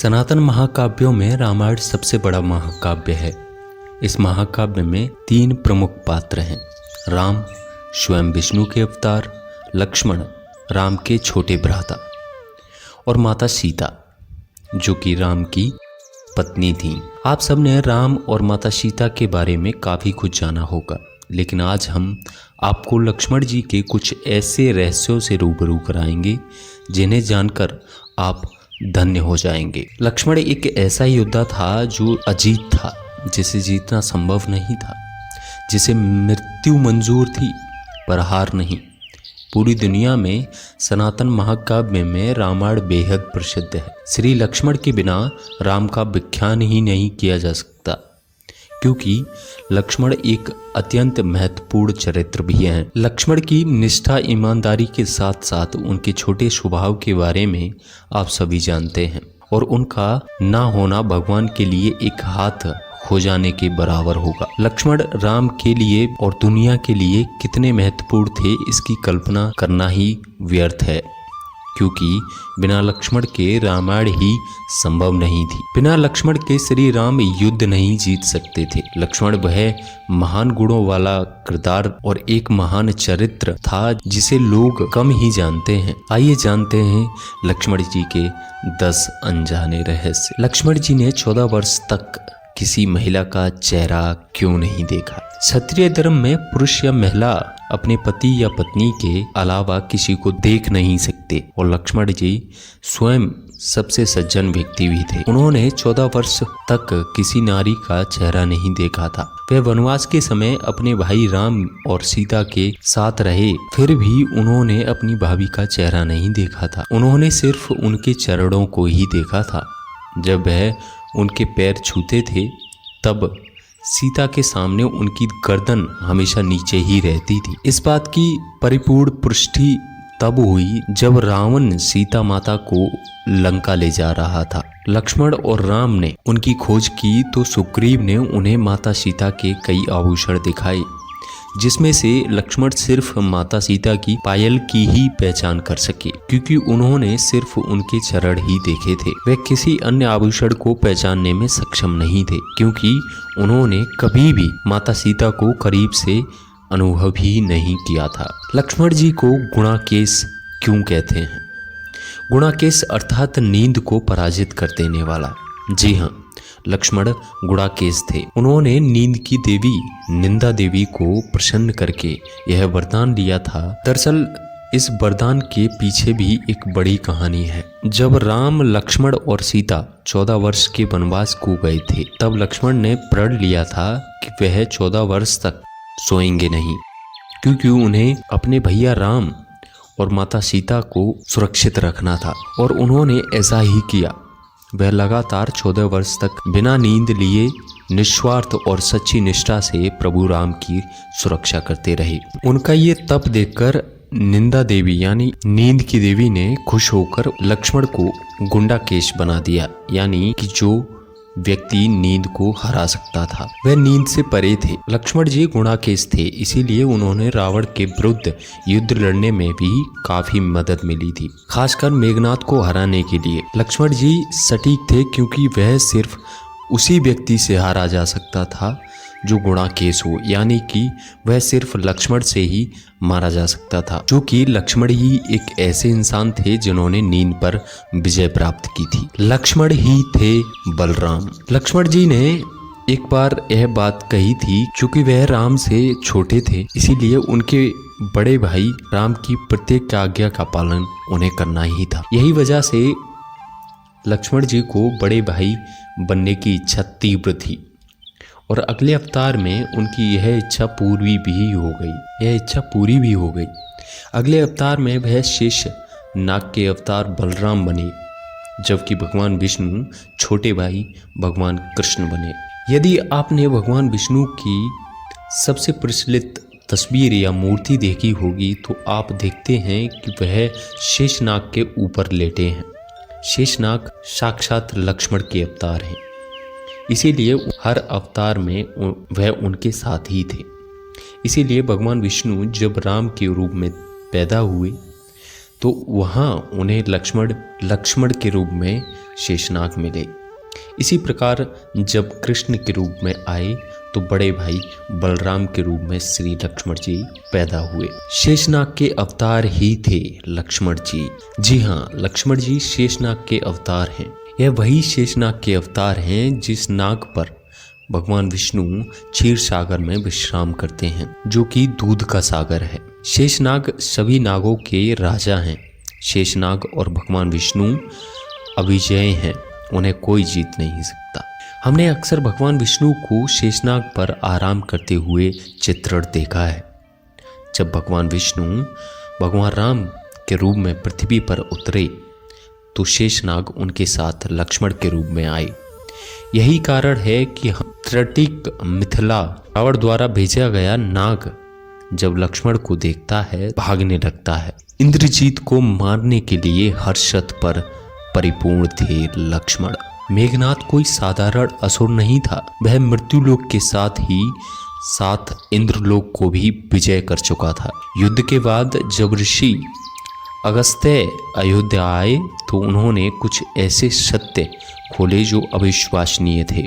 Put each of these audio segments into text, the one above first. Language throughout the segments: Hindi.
सनातन महाकाव्यों में रामायण सबसे बड़ा महाकाव्य है। इस महाकाव्य में 3 प्रमुख पात्र हैं। राम स्वयं विष्णु के अवतार, लक्ष्मण राम के छोटे भ्राता और माता सीता जो कि राम की पत्नी थी। आप सब ने राम और माता सीता के बारे में काफ़ी कुछ जाना होगा, लेकिन आज हम आपको लक्ष्मण जी के कुछ ऐसे रहस्यों से रूबरू कराएंगे जिन्हें जानकर आप धन्य हो जाएंगे। लक्ष्मण एक ऐसा योद्धा था जो अजीत था, जिसे जीतना संभव नहीं था, जिसे मृत्यु मंजूर थी पर हार नहीं। पूरी दुनिया में सनातन महाकाव्य में रामायण बेहद प्रसिद्ध है। श्री लक्ष्मण के बिना राम का व्याख्यान ही नहीं किया जा सकता, क्योंकि लक्ष्मण एक अत्यंत महत्वपूर्ण चरित्र भी हैं। लक्ष्मण की निष्ठा, ईमानदारी के साथ साथ उनके छोटे स्वभाव के बारे में आप सभी जानते हैं, और उनका ना होना भगवान के लिए एक हाथ हो जाने के बराबर होगा। लक्ष्मण राम के लिए और दुनिया के लिए कितने महत्वपूर्ण थे, इसकी कल्पना करना ही व्यर्थ है, क्योंकि बिना लक्ष्मण के रामायण ही संभव नहीं थी। बिना लक्ष्मण के श्री राम युद्ध नहीं जीत सकते थे। लक्ष्मण वह महान गुणों वाला किरदार और एक महान चरित्र था जिसे लोग कम ही जानते हैं। आइए जानते हैं लक्ष्मण जी के 10 अनजाने रहस्य। लक्ष्मण जी ने 14 वर्ष तक किसी महिला का चेहरा क्यों नहीं देखा? क्षत्रिय धर्म में पुरुष या महिला अपने पति या पत्नी के अलावा किसी को देख नहीं सकते, और लक्ष्मण जी स्वयं सबसे सज्जन व्यक्ति भी थे। उन्होंने 14 वर्ष तक किसी नारी का चेहरा नहीं देखा था। वे वनवास के समय अपने भाई राम और सीता के साथ रहे, फिर भी उन्होंने अपनी भाभी का चेहरा नहीं देखा था। उन्होंने सिर्फ उनके चरणों को ही देखा था। जब वह उनके पैर छूते थे तब सीता के सामने उनकी गर्दन हमेशा नीचे ही रहती थी। इस बात की परिपूर्ण पुष्टि तब हुई जब रावण सीता माता को लंका ले जा रहा था। लक्ष्मण और राम ने उनकी खोज की तो सुग्रीव ने उन्हें माता सीता के कई आभूषण दिखाए, जिसमें से लक्ष्मण सिर्फ माता सीता की पायल की ही पहचान कर सके, क्योंकि उन्होंने सिर्फ उनके चरण ही देखे थे। वे किसी अन्य आभूषण को पहचानने में सक्षम नहीं थे, क्योंकि उन्होंने कभी भी माता सीता को करीब से अनुभव ही नहीं किया था। लक्ष्मण जी को गुणाकेश क्यों कहते हैं? गुणाकेश अर्थात नींद को पराजित कर देने वाला। जी हाँ, लक्ष्मण गुणाकेश थे। उन्होंने नींद की देवी निंदा देवी को प्रसन्न करके यह वरदान लिया था। दरअसल इस वरदान के पीछे भी एक बड़ी कहानी है। जब राम, लक्ष्मण और सीता 14 वर्ष के वनवास को गए थे, तब लक्ष्मण ने प्रण लिया था कि वह 14 वर्ष तक सोएंगे नहीं, क्योंकि उन्हें अपने भैया राम और माता सीता को सुरक्षित रखना था, और उन्होंने ऐसा ही किया। वह लगातार 14 वर्ष तक बिना नींद लिए निस्वार्थ और सच्ची निष्ठा से प्रभु राम की सुरक्षा करते रहे। उनका ये तप देखकर निंदा देवी यानी नींद की देवी ने खुश होकर लक्ष्मण को गुंडाकेश बना दिया, यानी कि जो व्यक्ति नींद को हरा सकता था वह नींद से परे थे। लक्ष्मण जी गुणाकेश थे, इसीलिए उन्होंने रावण के विरुद्ध युद्ध लड़ने में भी काफी मदद मिली थी, खासकर मेघनाद को हराने के लिए। लक्ष्मण जी सटीक थे, क्योंकि वह सिर्फ उसी व्यक्ति से हारा जा सकता था जो गुणाकेश हो, यानी कि वह सिर्फ लक्ष्मण से ही मारा जा सकता था, जो कि लक्ष्मण ही एक ऐसे इंसान थे जिन्होंने नींद पर विजय प्राप्त की थी। लक्ष्मण ही थे बलराम। लक्ष्मण जी ने एक बार यह बात कही थी, क्योंकि वह राम से छोटे थे, इसीलिए उनके बड़े भाई राम की प्रत्येक आज्ञा का पालन उन्हें करना ही था। यही वजह से लक्ष्मण जी को बड़े भाई बनने की इच्छा तीव्र थी, और अगले अवतार में उनकी यह इच्छा पूरी भी हो गई। अगले अवतार में वह शेष नाग के अवतार बलराम बने, जबकि भगवान विष्णु छोटे भाई भगवान कृष्ण बने। यदि आपने भगवान विष्णु की सबसे प्रचलित तस्वीर या मूर्ति देखी होगी तो आप देखते हैं कि वह शेषनाग के ऊपर लेटे हैं। शेषनाग साक्षात लक्ष्मण के अवतार हैं, इसीलिए हर अवतार में वह उनके साथ ही थे। इसीलिए भगवान विष्णु जब राम के रूप में पैदा हुए तो वहाँ उन्हें लक्ष्मण के रूप में शेषनाग मिले। इसी प्रकार जब कृष्ण के रूप में आए तो बड़े भाई बलराम के रूप में श्री लक्ष्मण जी पैदा हुए। शेषनाग के अवतार ही थे लक्ष्मण जी। जी हाँ, लक्ष्मण जी शेषनाग के अवतार हैं। यह वही शेषनाग के अवतार हैं जिस नाग पर भगवान विष्णु क्षीर सागर में विश्राम करते हैं, जो कि दूध का सागर है। शेषनाग सभी नागों के राजा हैं। शेषनाग और भगवान विष्णु अविजयी हैं, उन्हें कोई जीत नहीं सकता। हमने अक्सर भगवान विष्णु को शेषनाग पर आराम करते हुए चित्रण देखा है। जब भगवान विष्णु भगवान राम के रूप में पृथ्वी पर उतरे तो शेषनाग उनके साथ लक्ष्मण के रूप में आए। यही कारण है कि त्रटिक मिथिला रावण द्वारा भेजा गया नाग जब लक्ष्मण को देखता है भागने लगता है। इंद्रजीत को मारने के लिए हर्षत पर परिपूर्ण थे लक्ष्मण। मेघनाद कोई साधारण असुर नहीं था, वह मृत्युलोक के साथ ही साथ इंद्रलोक को भी विजय कर चुका था। युद्ध के बाद जब ऋषि अगस्त्य अयोध्या आए तो उन्होंने कुछ ऐसे सत्य खोले जो अविश्वसनीय थे।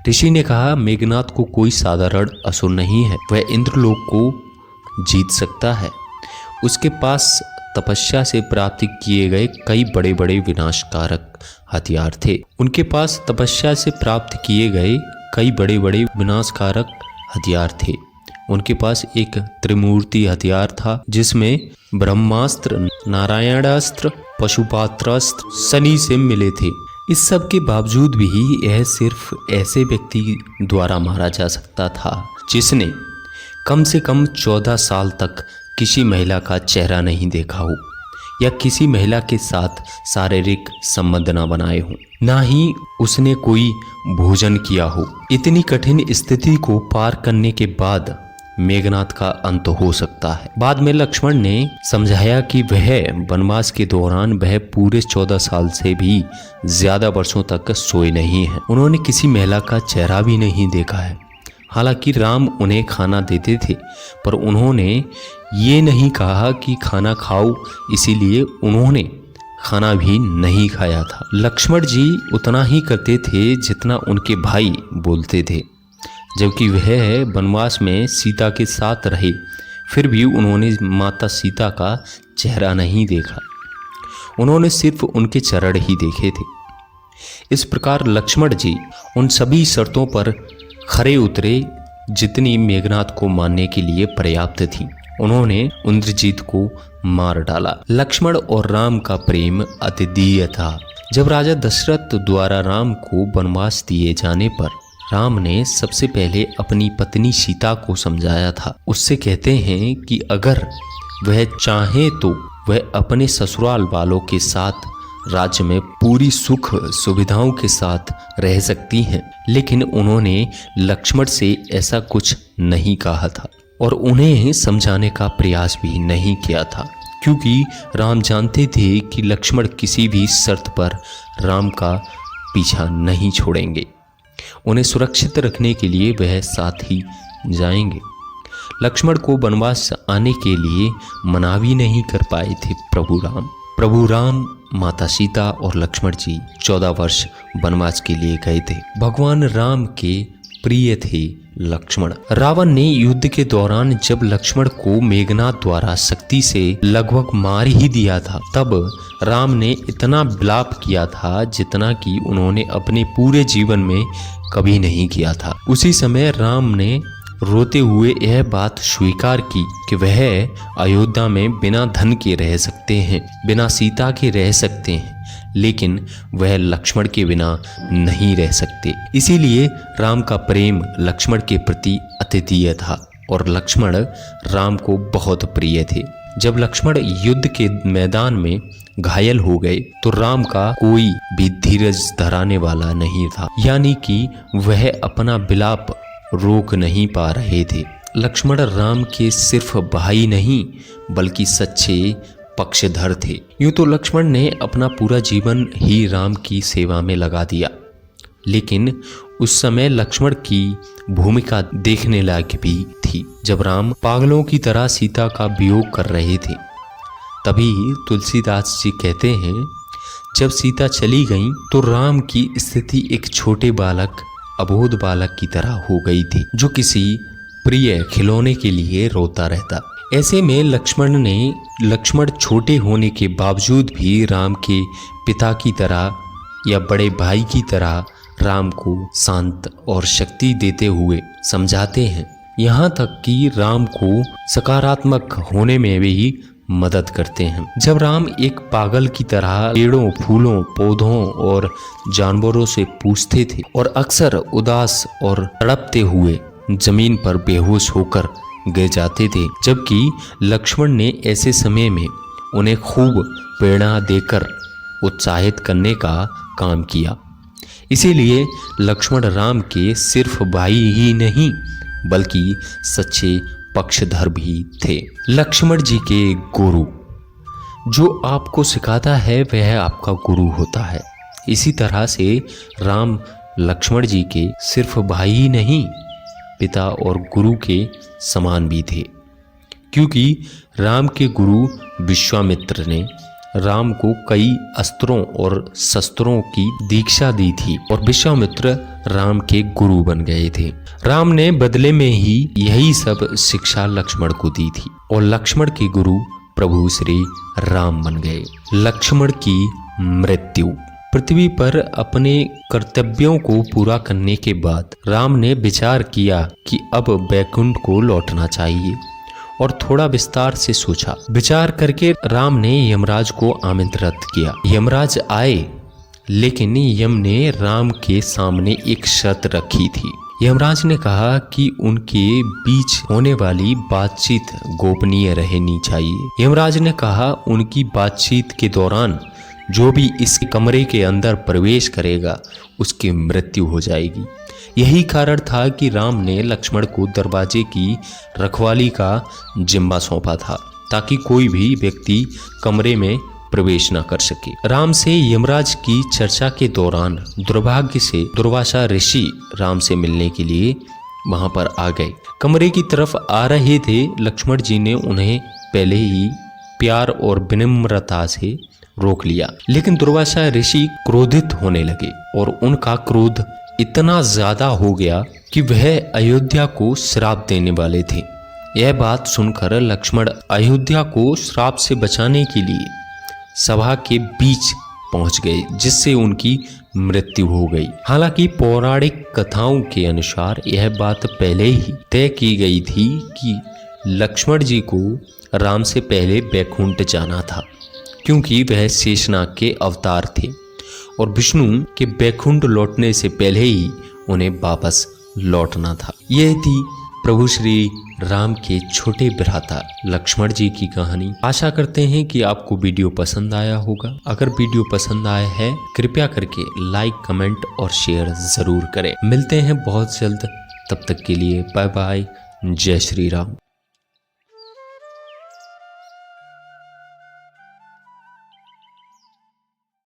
ऋषि ने कहा, मेघनाद को कोई साधारण असुर नहीं है, वह इंद्रलोक को जीत सकता है। उसके पास तपस्या से प्राप्त किए गए कई बड़े बड़े विनाशकारक हथियार थे। उनके पास तपस्या से प्राप्त किए गए कई बड़े बड़े विनाशकारक हथियार थे। उनके पास एक त्रिमूर्ति हथियार था जिसमें ब्रह्मास्त्र, नारायणास्त्र, पशुपात्रास्त्र शनि से मिले थे। इस सब के बावजूद भी यह सिर्फ ऐसे व्यक्ति द्वारा मारा जा सकता था जिसने कम से कम 14 साल तक किसी महिला का चेहरा नहीं देखा हो या किसी महिला के साथ शारीरिक संबंध न बनाए हो, ना ही उसने कोई भोजन किया हो। इतनी कठिन स्थिति को पार करने के बाद मेघनाद का अंत हो सकता है। बाद में लक्ष्मण ने समझाया कि वह वनवास के दौरान वह पूरे 14 साल से भी ज्यादा वर्षों तक सोए नहीं है। उन्होंने किसी महिला का चेहरा भी नहीं देखा है। हालांकि राम उन्हें खाना देते थे, पर उन्होंने ये नहीं कहा कि खाना खाओ, इसीलिए उन्होंने खाना भी नहीं खाया था। लक्ष्मण जी उतना ही करते थे जितना उनके भाई बोलते थे। जबकि वह वनवास में सीता के साथ रहे, फिर भी उन्होंने माता सीता का चेहरा नहीं देखा। उन्होंने सिर्फ उनके चरण ही देखे थे। इस प्रकार लक्ष्मण जी उन सभी शर्तों पर खरे उतरे जितनी मेघनाद को मारने के लिए पर्याप्त थी। उन्होंने इंद्रजीत को मार डाला। लक्ष्मण और राम का प्रेम अद्वितीय था। जब राजा दशरथ द्वारा राम को वनवास दिए जाने पर राम ने सबसे पहले अपनी पत्नी सीता को समझाया था। उससे कहते हैं कि अगर वह चाहे तो वह अपने ससुराल वालों के साथ राज्य में पूरी सुख सुविधाओं के साथ रह सकती हैं, लेकिन उन्होंने लक्ष्मण से ऐसा कुछ नहीं कहा था और उन्हें समझाने का प्रयास भी नहीं किया था, क्योंकि राम जानते थे कि लक्ष्मण किसी भी शर्त पर राम का पीछा नहीं छोड़ेंगे। उन्हें सुरक्षित रखने के लिए वह साथ ही जाएंगे। लक्ष्मण को वनवास आने के लिए मना भी नहीं कर पाए थे प्रभु राम, माता सीता और लक्ष्मण जी 14 वर्ष वनवास के लिए गए थे। भगवान राम के प्रिय थे लक्ष्मण। रावण ने युद्ध के दौरान जब लक्ष्मण को मेघनाद द्वारा शक्ति से लगभग मार ही दिया था, तब राम ने इतना विलाप किया था जितना कि उन्होंने अपने पूरे जीवन में कभी नहीं किया था। उसी समय राम ने रोते हुए यह बात स्वीकार की कि वह अयोध्या में बिना धन के रह सकते हैं, बिना सीता के रह सकते हैं, लेकिन वह लक्ष्मण के बिना नहीं रह सकते। इसीलिए राम का प्रेम लक्ष्मण के प्रति अद्वितीय था और लक्ष्मण राम को बहुत प्रिय थे। जब लक्ष्मण युद्ध के मैदान में घायल हो गए तो राम का कोई भी धीरज धराने वाला नहीं था, यानी कि वह अपना विलाप रोक नहीं पा रहे थे। लक्ष्मण राम के सिर्फ भाई नहीं बल्कि सच्चे पक्षधर थे। यूं तो लक्ष्मण ने अपना पूरा जीवन ही राम की सेवा में लगा दिया, लेकिन उस समय लक्ष्मण की भूमिका देखने लायक भी थी। जब राम पागलों की तरह सीता का वियोग कर रहे थे, तभी तुलसीदास जी कहते हैं, जब सीता चली गईं तो राम की स्थिति एक छोटे बालक, अबोध बालक की तरह हो गई थी, जो किसी प्रिय खिलौने के लिए रोता रहता। ऐसे में लक्ष्मण छोटे होने के बावजूद भी राम के पिता की तरह या बड़े भाई की तरह राम को शांत और शक्ति देते हुए समझाते हैं। यहाँ तक कि राम को सकारात्मक होने में भी मदद करते हैं। जब राम एक पागल की तरह पेड़ों, फूलों, पौधों और जानवरों से पूछते थे और अक्सर उदास और तड़पते हुए जमीन पर बेहोश होकर गिर जाते थे, जबकि लक्ष्मण ने ऐसे समय में उन्हें खूब प्रेरणा देकर उत्साहित करने का काम किया। इसीलिए लक्ष्मण राम के सिर्फ भाई ही नहीं बल्कि सच्चे पक्षधर भी थे। लक्ष्मण जी के गुरु, जो आपको सिखाता है वह आपका गुरु होता है। इसी तरह से राम लक्ष्मण जी के सिर्फ भाई ही नहीं, पिता और गुरु के समान भी थे, क्योंकि राम के गुरु विश्वामित्र ने राम को कई अस्त्रों और शस्त्रों की दीक्षा दी थी और विश्वामित्र राम के गुरु बन गए थे। राम ने बदले में ही यही सब शिक्षा लक्ष्मण को दी थी और लक्ष्मण के गुरु प्रभु श्री राम बन गए। लक्ष्मण की मृत्यु। पृथ्वी पर अपने कर्तव्यों को पूरा करने के बाद राम ने विचार किया कि अब बैकुंठ को लौटना चाहिए और थोड़ा विस्तार से सोचा। विचार करके राम ने यमराज को आमंत्रित किया। यमराज आए, लेकिन यम ने राम के सामने एक शर्त रखी थी। यमराज ने कहा कि उनके बीच होने वाली बातचीत गोपनीय रहनी चाहिए। यमराज ने कहा उनकी बातचीत के दौरान जो भी इस कमरे के अंदर प्रवेश करेगा उसकी मृत्यु हो जाएगी। यही कारण था कि राम ने लक्ष्मण को दरवाजे की रखवाली का जिम्मा सौंपा था, ताकि कोई भी व्यक्ति कमरे में प्रवेश न कर सके। राम से यमराज की चर्चा के दौरान दुर्भाग्य से दुर्वासा ऋषि राम से मिलने के लिए वहां पर आ गए। कमरे की तरफ आ रहे थे। लक्ष्मण जी ने उन्हें पहले ही प्यार और विनम्रता से रोक लिया, लेकिन दुर्वासा ऋषि क्रोधित होने लगे और उनका क्रोध इतना ज्यादा हो गया कि वह अयोध्या को श्राप देने वाले थे। यह बात सुनकर लक्ष्मण अयोध्या को श्राप से बचाने के लिए सभा के बीच पहुंच गए, जिससे उनकी मृत्यु हो गई। हालांकि पौराणिक कथाओं के अनुसार यह बात पहले ही तय की गई थी कि लक्ष्मण जी को राम से पहले बैकुंठ जाना था, क्योंकि वह शेषनाग के अवतार थे और विष्णु के बैकुंठ लौटने से पहले ही उन्हें वापस लौटना था। यह थी प्रभु श्री राम के छोटे भ्राता लक्ष्मण जी की कहानी। आशा करते हैं कि आपको वीडियो पसंद आया होगा। अगर वीडियो पसंद आया है कृपया करके लाइक, कमेंट और शेयर जरूर करें। मिलते हैं बहुत जल्द, तब तक के लिए बाय बाय। जय श्री राम।